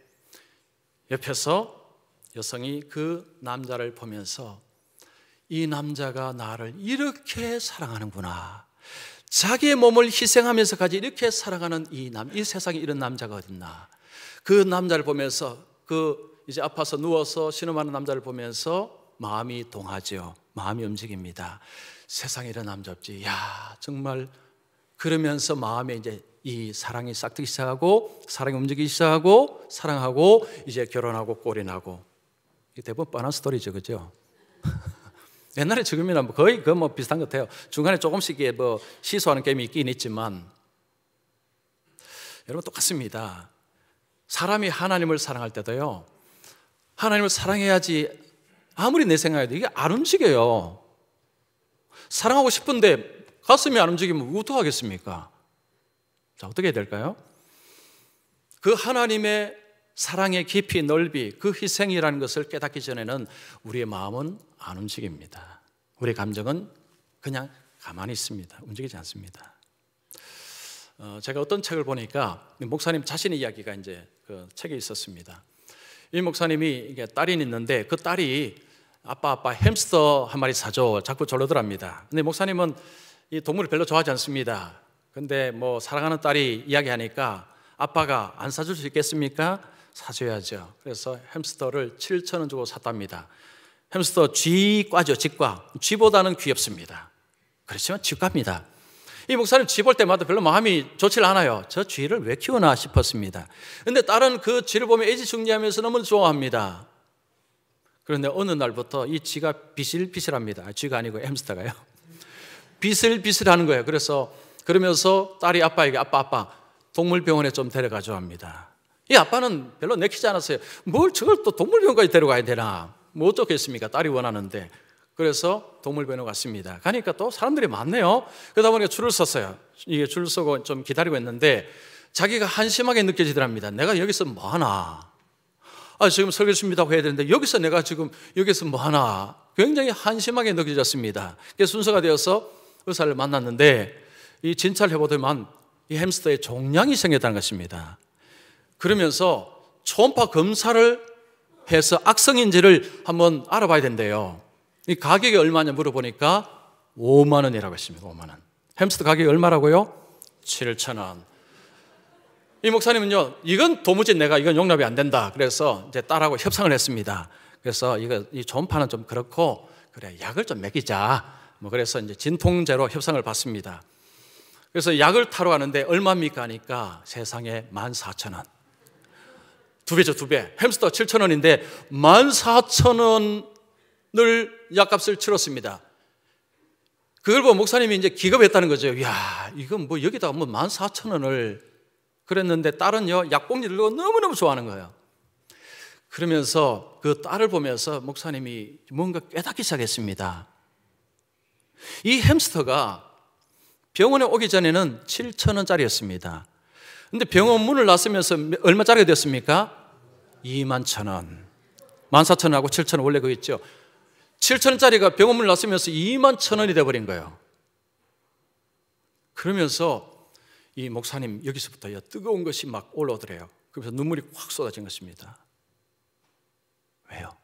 Speaker 1: 옆에서 여성이 그 남자를 보면서 이 남자가 나를 이렇게 사랑하는구나. 자기의 몸을 희생하면서까지 이렇게 살아가는 이 세상에 이런 남자가 어딨나. 그 남자를 보면서 이제 아파서 누워서 신음하는 남자를 보면서 마음이 동하죠. 마음이 움직입니다. 세상에 이런 남자 없지. 야, 정말. 그러면서 마음에 이제 이 사랑이 싹트기 시작하고, 사랑이 움직이기 시작하고, 사랑하고, 이제 결혼하고 꼴이 나고. 이게 대부분 뻔한 스토리죠, 그죠? 옛날에 지금이나 거의 비슷한 것 같아요. 중간에 조금씩 시소하는 게임이 있긴 있지만, 여러분 똑같습니다. 사람이 하나님을 사랑할 때도요, 하나님을 사랑해야지 아무리 내 생각해도 이게 안 움직여요. 사랑하고 싶은데 가슴이 안 움직이면 어떡하겠습니까? 자, 어떻게 해야 될까요? 그 하나님의 사랑의 깊이 넓이, 그 희생이라는 것을 깨닫기 전에는 우리의 마음은 안 움직입니다. 우리의 감정은 그냥 가만히 있습니다. 움직이지 않습니다. 제가 어떤 책을 보니까 목사님 자신의 이야기가 이제 그 책에 있었습니다. 이 목사님이 이게 딸이 있는데 그 딸이 아빠 햄스터 한 마리 사줘 자꾸 졸르더랍니다. 근데 목사님은 이 동물을 별로 좋아하지 않습니다. 근데 사랑하는 딸이 이야기하니까 아빠가 안 사줄 수 있겠습니까? 사줘야죠. 그래서 햄스터를 7,000원 주고 샀답니다. 햄스터 쥐과죠, 쥐과. 쥐보다는 귀엽습니다. 그렇지만 쥐과입니다. 이 목사님 쥐 볼 때마다 별로 마음이 좋지 않아요. 저 쥐를 왜 키우나 싶었습니다. 그런데 딸은 그 쥐를 보면 애지중지하면서 너무 좋아합니다. 그런데 어느 날부터 이 쥐가 비실비실합니다. 쥐가 아니고 햄스터가요. 비슬비슬하는 거예요. 그러면서 딸이 아빠에게 아빠 동물병원에 좀 데려가줘 합니다. 이 아빠는 별로 내키지 않았어요. 뭘 저걸 또 동물병원까지 데려가야 되나? 어쩌겠습니까? 딸이 원하는데. 그래서 동물병원에 갔습니다. 가니까 또 사람들이 많네요. 그러다 보니까 줄을 섰어요. 이게 줄 서고 좀 기다리고 있는데 자기가 한심하게 느껴지더랍니다. 내가 여기서 뭐 하나? 지금 설교 준비하고 해야 되는데 내가 지금 여기서 뭐 하나? 굉장히 한심하게 느껴졌습니다. 그래서 순서가 되어서 의사를 만났는데 이 진찰을 해보더만 이 햄스터에 종양이 생겼다는 것입니다. 그러면서 초음파 검사를 해서 악성인지를 한번 알아봐야 된대요. 이 가격이 얼마냐 물어보니까 5만 원이라고 했습니다. 5만 원. 햄스터 가격이 얼마라고요? 7,000원. 이 목사님은요, 이건 도무지 이건 용납이 안 된다. 그래서 이제 딸하고 협상을 했습니다. 그래서 이 초음파는 좀 그렇고, 그래, 약을 좀 먹이자. 그래서 이제 진통제로 협상을 받습니다. 그래서 약을 타러 가는데 얼마입니까? 하니까 세상에 14,000원. 2배죠, 2배. 햄스터 7,000원인데 14,000원을 약값을 치렀습니다. 그걸 보고 목사님이 이제 기겁했다는 거죠. 이야, 이건 여기다가 14,000원을 그랬는데 딸은요, 약봉지를 너무너무 좋아하는 거예요. 그러면서 그 딸을 보면서 목사님이 뭔가 깨닫기 시작했습니다. 이 햄스터가 병원에 오기 전에는 7,000원짜리였습니다. 근데 병원 문을 나서면서 얼마짜리가 됐습니까? 21,000원. 14,000원하고 7,000원 원래 그거 있죠. 7,000원짜리가 병원 문을 나서면서 21,000원이 돼버린 거예요. 그러면서 이 목사님 여기서부터 뜨거운 것이 막 올라오더래요. 그래서 눈물이 확 쏟아진 것입니다. 왜요?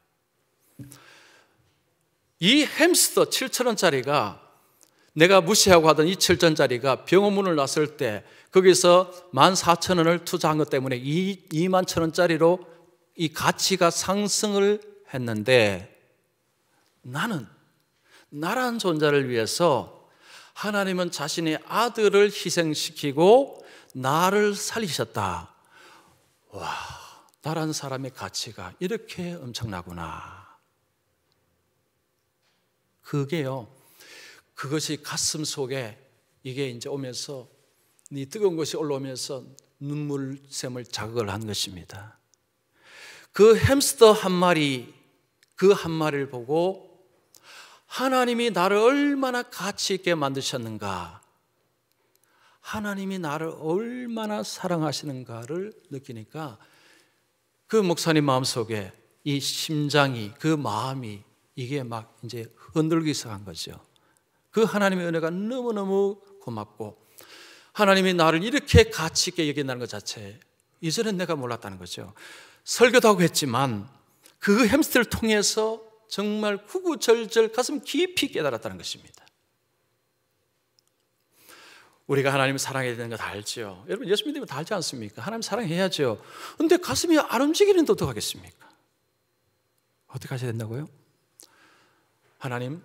Speaker 1: 이 햄스터 7,000원짜리가 내가 무시하고 하던 이 7,000원짜리가 병원 문을 났을 때 거기서 14,000원을 투자한 것 때문에 21,000원짜리로 이 가치가 상승을 했는데 나란 존재를 위해서 하나님은 자신의 아들을 희생시키고 나를 살리셨다. 와, 나란 사람의 가치가 이렇게 엄청나구나. 그것이 가슴 속에 이게 이제 오면서 이 뜨거운 것이 올라오면서 눈물샘을 자극을 한 것입니다. 그 햄스터 한 마리, 그 한 마리를 보고 하나님이 나를 얼마나 가치 있게 만드셨는가, 하나님이 나를 얼마나 사랑하시는가를 느끼니까 그 목사님 마음속에 이 심장이, 그 마음이 이게 막 이제 흔들기 시작한 거죠. 그 하나님의 은혜가 너무너무 고맙고 하나님이 나를 이렇게 가치 있게 여긴다는 것 자체 이전엔 내가 몰랐다는 거죠. 설교도 하고 했지만 그 햄스터를 통해서 정말 구구절절 가슴 깊이 깨달았다는 것입니다. 우리가 하나님을 사랑해야 되는 거 다 알죠. 여러분 예수 믿으면 다 알지 않습니까? 하나님 사랑해야죠. 그런데 가슴이 안 움직이는데 어떡하겠습니까? 어떻게 하셔야 된다고요? 하나님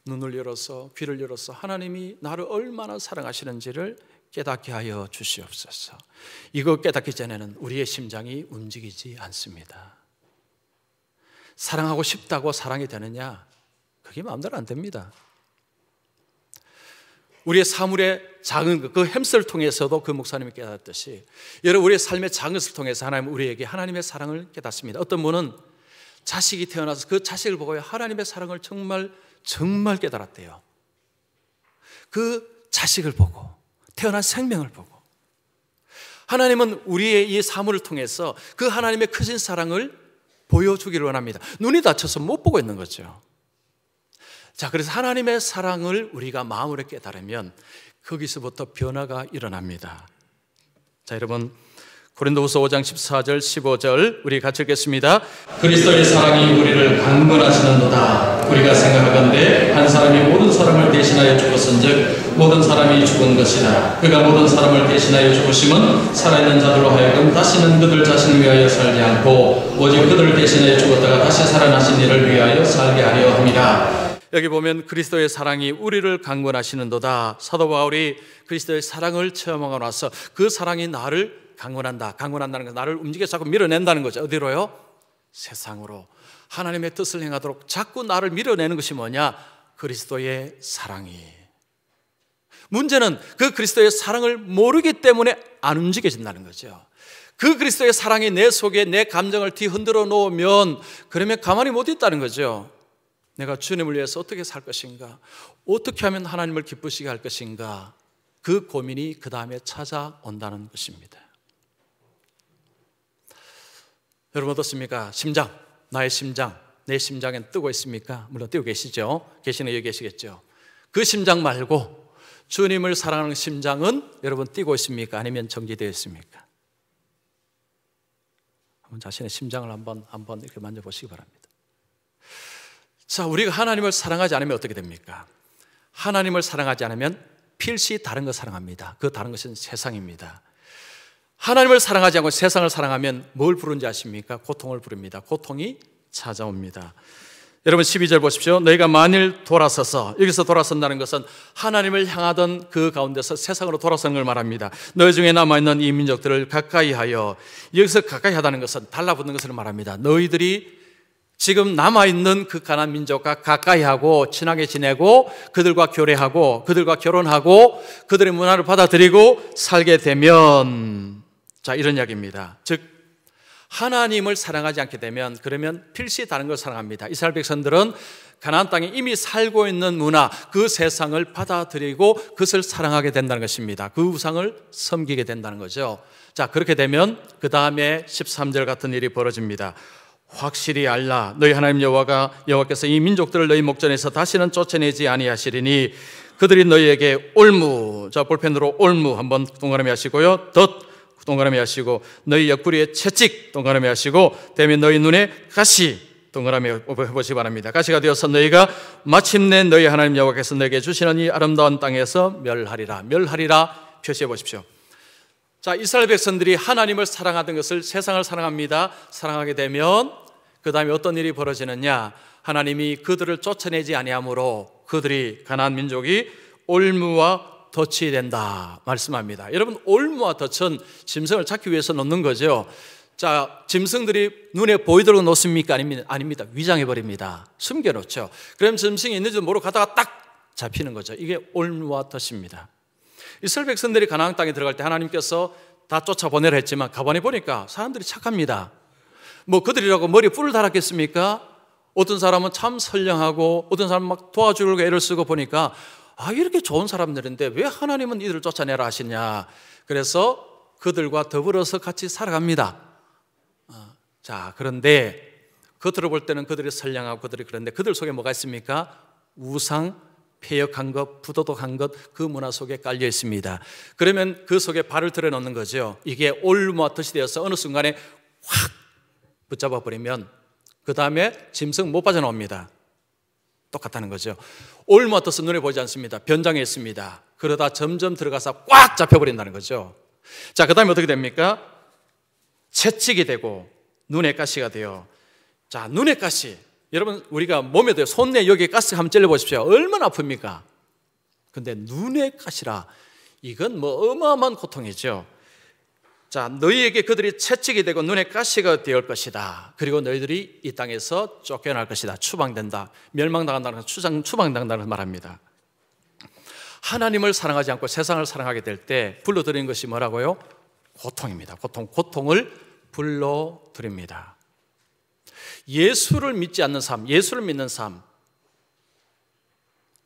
Speaker 1: 눈을 열어서 귀를 열어서 하나님이 나를 얼마나 사랑하시는지를 깨닫게 하여 주시옵소서. 이거 깨닫기 전에는 우리의 심장이 움직이지 않습니다. 사랑하고 싶다고 사랑이 되느냐? 그게 마음대로 안 됩니다. 우리의 사물의 작은 그 햄스를 통해서도 그 목사님이 깨닫듯이 여러분 우리의 삶의 작은 것을 통해서 하나님은 우리에게 하나님의 사랑을 깨닫습니다. 어떤 분은 자식이 태어나서 그 자식을 보고 하나님의 사랑을 정말 깨달았대요. 그 자식을 보고 태어난 생명을 보고 하나님은 우리의 이 사물을 통해서 그 하나님의 크신 사랑을 보여주기를 원합니다. 눈이 다쳐서 못 보고 있는 거죠. 자, 그래서 하나님의 사랑을 우리가 마음으로 깨달으면 거기서부터 변화가 일어납니다. 자, 여러분 고린도후서 5장 14절 15절 우리 같이 읽겠습니다. 그리스도의 사랑이 우리를 강건하시는도다. 우리가 생각하건대 한 사람이 모든 사람을 대신하여 죽었은즉 모든 사람이 죽은 것이다. 그가 모든 사람을 대신하여 죽으심은 살아있는 자들로 하여금 다시는 그들 자신을 위하여 살지 않고 오직 그들을 대신하여 죽었다가 다시 살아나신 이를 위하여 살게 하려 함이라. 여기 보면 그리스도의 사랑이 우리를 강건하시는도다. 사도 바울이 그리스도의 사랑을 체험하고 나서 그 사랑이 나를 강건한다는 것, 나를 움직여 자꾸 밀어낸다는 거죠. 어디로요? 세상으로. 하나님의 뜻을 행하도록 자꾸 나를 밀어내는 것이 뭐냐? 그리스도의 사랑이. 문제는 그 그리스도의 사랑을 모르기 때문에 안 움직여진다는 거죠. 그 그리스도의 사랑이 내 속에 내 감정을 뒤흔들어 놓으면 그러면 가만히 못 있다는 거죠. 내가 주님을 위해서 어떻게 살 것인가? 어떻게 하면 하나님을 기쁘시게 할 것인가? 그 고민이 그 다음에 찾아온다는 것입니다. 여러분 어떻습니까? 심장, 나의 심장, 내 심장엔 뜨고 있습니까? 물론 뜨고 계시죠? 계시는 여기 계시겠죠? 그 심장 말고 주님을 사랑하는 심장은 여러분 뛰고 있습니까? 아니면 정지되어 있습니까? 한번 자신의 심장을 한번 이렇게 만져보시기 바랍니다. 자, 우리가 하나님을 사랑하지 않으면 어떻게 됩니까? 하나님을 사랑하지 않으면 필시 다른 것 사랑합니다. 그 다른 것은 세상입니다. 하나님을 사랑하지 않고 세상을 사랑하면 뭘 부르는지 아십니까? 고통을 부릅니다. 고통이 찾아옵니다. 여러분 12절 보십시오. 너희가 만일 돌아서서, 여기서 돌아선다는 것은 하나님을 향하던 그 가운데서 세상으로 돌아서는 걸 말합니다. 너희 중에 남아있는 이 민족들을 가까이 하여, 여기서 가까이 하다는 것은 달라붙는 것을 말합니다. 너희들이 지금 남아있는 그 가나안 민족과 가까이 하고 친하게 지내고 그들과 교례하고 그들과 결혼하고 그들의 문화를 받아들이고 살게 되면, 자, 이런 이야기입니다. 즉 하나님을 사랑하지 않게 되면 그러면 필시 다른 걸 사랑합니다. 이스라엘 백성들은 가나안 땅에 이미 살고 있는 문화, 그 세상을 받아들이고 그것을 사랑하게 된다는 것입니다. 그 우상을 섬기게 된다는 거죠. 자, 그렇게 되면 그 다음에 13절 같은 일이 벌어집니다. 확실히 알라. 너희 하나님 여호와께서 이 민족들을 너희 목전에서 다시는 쫓아내지 아니하시리니 그들이 너희에게 올무, 자 볼펜으로 올무 한번 동그라미 하시고요, 덧 동그라미 하시고, 너희 옆구리에 채찍 동그라미 하시고, 대면 너희 눈에 가시 동그라미 해보시기 바랍니다. 가시가 되어서 너희가 마침내 너희 하나님 여호와께서 너에게 주시는 이 아름다운 땅에서 멸하리라 표시해 보십시오. 자, 이스라엘 백성들이 하나님을 사랑하던 것을 세상을 사랑합니다. 사랑하게 되면 그 다음에 어떤 일이 벌어지느냐? 하나님이 그들을 쫓아내지 아니하므로 그들이 가나안 민족이 올무와 덫이 된다 말씀합니다. 여러분 올무와 덫은 짐승을 잡기 위해서 놓는 거죠. 자, 짐승들이 눈에 보이도록 놓습니까? 아닙니다. 위장해버립니다. 숨겨놓죠. 그럼 짐승이 있는지도 모르고 가다가 딱 잡히는 거죠. 이게 올무와 덫입니다. 이스라엘 백성들이 가나안 땅에 들어갈 때 하나님께서 다 쫓아보내라 했지만 가만히 보니까 사람들이 착합니다. 뭐 그들이라고 머리에 뿔을 달았겠습니까? 어떤 사람은 참 선량하고 어떤 사람은 막 도와주려고 애를 쓰고 보니까 이렇게 좋은 사람들인데 왜 하나님은 이들을 쫓아내라 하시냐. 그래서 그들과 더불어서 같이 살아갑니다. 자, 그런데 겉으로 볼 때는 그들이 선량하고 그들이 그런데 그들 속에 뭐가 있습니까? 우상, 폐역한 것, 부도덕한 것, 그 문화 속에 깔려 있습니다. 그러면 그 속에 발을 들여놓는 거죠. 이게 올무와 덫이 되어서 어느 순간에 확 붙잡아 버리면 그 다음에 짐승 못 빠져나옵니다. 똑같다는 거죠. 올무와 덫은 눈에 보이지 않습니다. 변장해 있습니다. 그러다 점점 들어가서 꽉 잡혀버린다는 거죠. 자, 그 다음에 어떻게 됩니까? 채찍이 되고 눈에 가시가 돼요. 자, 눈에 가시. 여러분, 우리가 몸에도 손에 여기 가시 한번 찔러보십시오. 얼마나 아픕니까? 근데 눈에 가시라. 이건 뭐 어마어마한 고통이죠. 자, 너희에게 그들이 채찍이 되고 눈에 가시가 되을 것이다. 그리고 너희들이 이 땅에서 쫓겨날 것이다. 추방된다. 멸망당한다는 건 추방당한다는 말합니다. 하나님을 사랑하지 않고 세상을 사랑하게 될 때 불러드리는 것이 뭐라고요? 고통입니다. 고통을 불러드립니다. 예수를 믿지 않는 삶, 예수를 믿는 삶,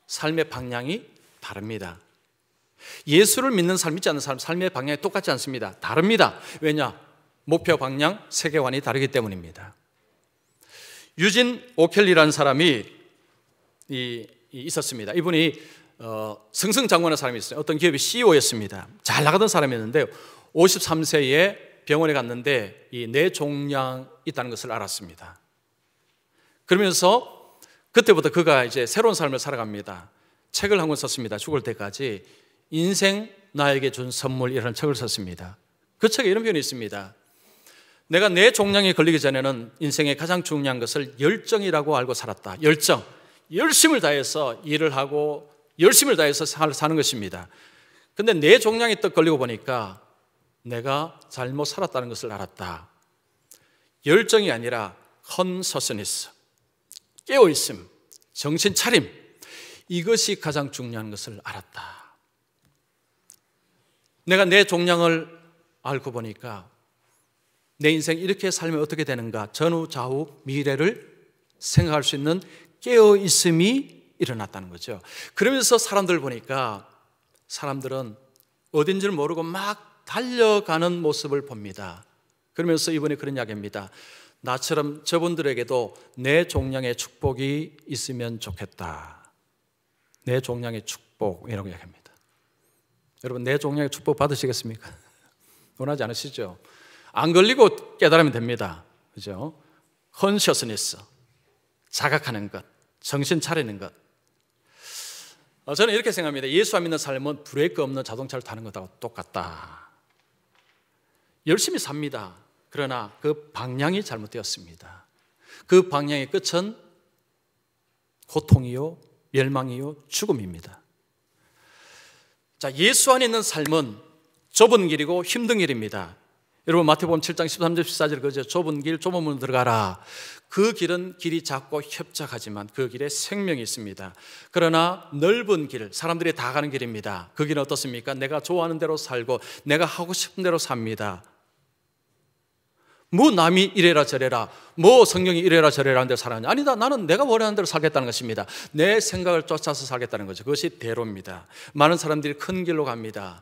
Speaker 1: 삶의 방향이 다릅니다. 예수를 믿는 삶, 믿지 않는 삶, 삶의 방향이 똑같지 않습니다. 다릅니다. 왜냐? 목표 방향, 세계관이 다르기 때문입니다. 유진 오켈리라는 사람이 있었습니다. 이분이 승승장구하는 사람이 있어요. 어떤 기업의 CEO였습니다. 잘 나가던 사람이었는데 53세에 병원에 갔는데 이 뇌종양이 있다는 것을 알았습니다. 그러면서 그때부터 그가 이제 새로운 삶을 살아갑니다. 책을 한 권 썼습니다. 죽을 때까지 인생 나에게 준 선물이라는 책을 썼습니다. 그 책에 이런 표현이 있습니다. 내가 뇌종양에 걸리기 전에는 인생의 가장 중요한 것을 열정이라고 알고 살았다. 열정, 열심을 다해서 일을 하고 열심을 다해서 사는 것입니다. 근데 뇌종양에 딱 걸리고 보니까 내가 잘못 살았다는 것을 알았다. 열정이 아니라 컨셔스니스, 깨어있음, 정신 차림, 이것이 가장 중요한 것을 알았다. 내가 내 종량을 알고 보니까 내 인생 이렇게 살면 어떻게 되는가, 전후 좌우 미래를 생각할 수 있는 깨어있음이 일어났다는 거죠. 그러면서 사람들 보니까 사람들은 어딘지를 모르고 막 달려가는 모습을 봅니다. 그러면서 이번에 그런 이야기입니다. 나처럼 저분들에게도 내 종량의 축복이 있으면 좋겠다. 내 종량의 축복이라고 이야기합니다. 여러분, 내 종량의 축복 받으시겠습니까? 원하지 않으시죠? 안 걸리고 깨달으면 됩니다. 그죠? 컨셔스니스, 자각하는 것, 정신 차리는 것. 저는 이렇게 생각합니다. 예수 안 믿는 삶은 브레이크 없는 자동차를 타는 것하고 똑같다. 열심히 삽니다. 그러나 그 방향이 잘못되었습니다. 그 방향의 끝은 고통이요, 멸망이요, 죽음입니다. 자, 예수 안에 있는 삶은 좁은 길이고 힘든 길입니다. 여러분, 마태복음 7장 13절 14절 그죠? 좁은 길, 좁은 문으로 들어가라. 그 길은 길이 작고 협착하지만 그 길에 생명이 있습니다. 그러나 넓은 길, 사람들이 다 가는 길입니다. 그 길은 어떻습니까? 내가 좋아하는 대로 살고 내가 하고 싶은 대로 삽니다. 뭐 남이 이래라 저래라, 뭐 성경이 이래라 저래라 하는 대로 살아가냐? 아니다, 나는 내가 원하는 대로 살겠다는 것입니다. 내 생각을 쫓아서 살겠다는 거죠. 그것이 대로입니다. 많은 사람들이 큰 길로 갑니다.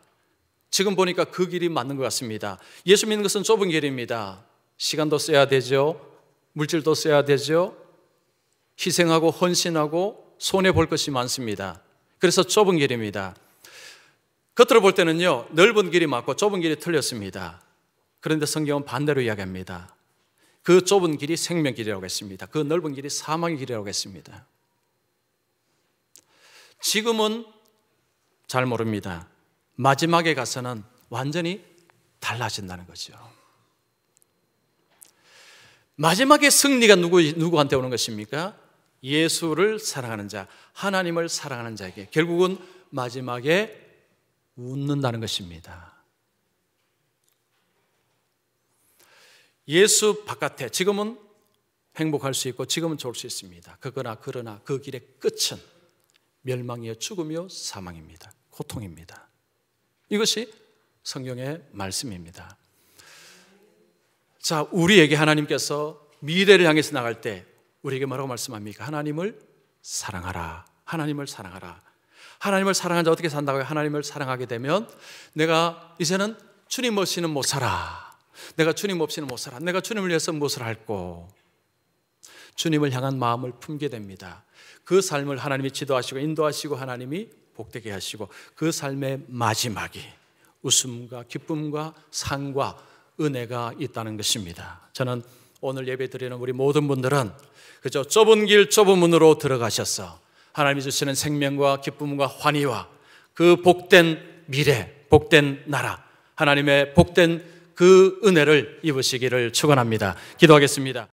Speaker 1: 지금 보니까 그 길이 맞는 것 같습니다. 예수 믿는 것은 좁은 길입니다. 시간도 써야 되죠. 물질도 써야 되죠. 희생하고 헌신하고 손해볼 것이 많습니다. 그래서 좁은 길입니다. 겉으로 볼 때는요, 넓은 길이 맞고 좁은 길이 틀렸습니다. 그런데 성경은 반대로 이야기합니다. 그 좁은 길이 생명길이라고 했습니다. 그 넓은 길이 사망의 길이라고 했습니다. 지금은 잘 모릅니다. 마지막에 가서는 완전히 달라진다는 거죠. 마지막에 승리가 누구한테 오는 것입니까? 예수를 사랑하는 자, 하나님을 사랑하는 자에게 결국은 마지막에 웃는다는 것입니다. 예수 바깥에 지금은 행복할 수 있고 지금은 좋을 수 있습니다. 그러나 그 길의 끝은 멸망이요, 죽음이요, 사망입니다. 고통입니다. 이것이 성경의 말씀입니다. 자, 우리에게 하나님께서 미래를 향해서 나갈 때 우리에게 뭐라고 말씀합니까? 하나님을 사랑하라. 하나님을 사랑하라. 하나님을 사랑한 자 어떻게 산다고요? 하나님을 사랑하게 되면 내가 이제는 주님 없이는 못 살아. 내가 주님 없이는 못 살아. 내가 주님을 위해서 무엇을 할꼬? 주님을 향한 마음을 품게 됩니다. 그 삶을 하나님이 지도하시고 인도하시고 하나님이 복되게 하시고 그 삶의 마지막이 웃음과 기쁨과 상과 은혜가 있다는 것입니다. 저는 오늘 예배 드리는 우리 모든 분들은 그저 좁은 길 좁은 문으로 들어가셔서 하나님이 주시는 생명과 기쁨과 환희와 그 복된 미래, 복된 나라, 하나님의 복된 그 은혜를 입으시기를 축원합니다. 기도하겠습니다.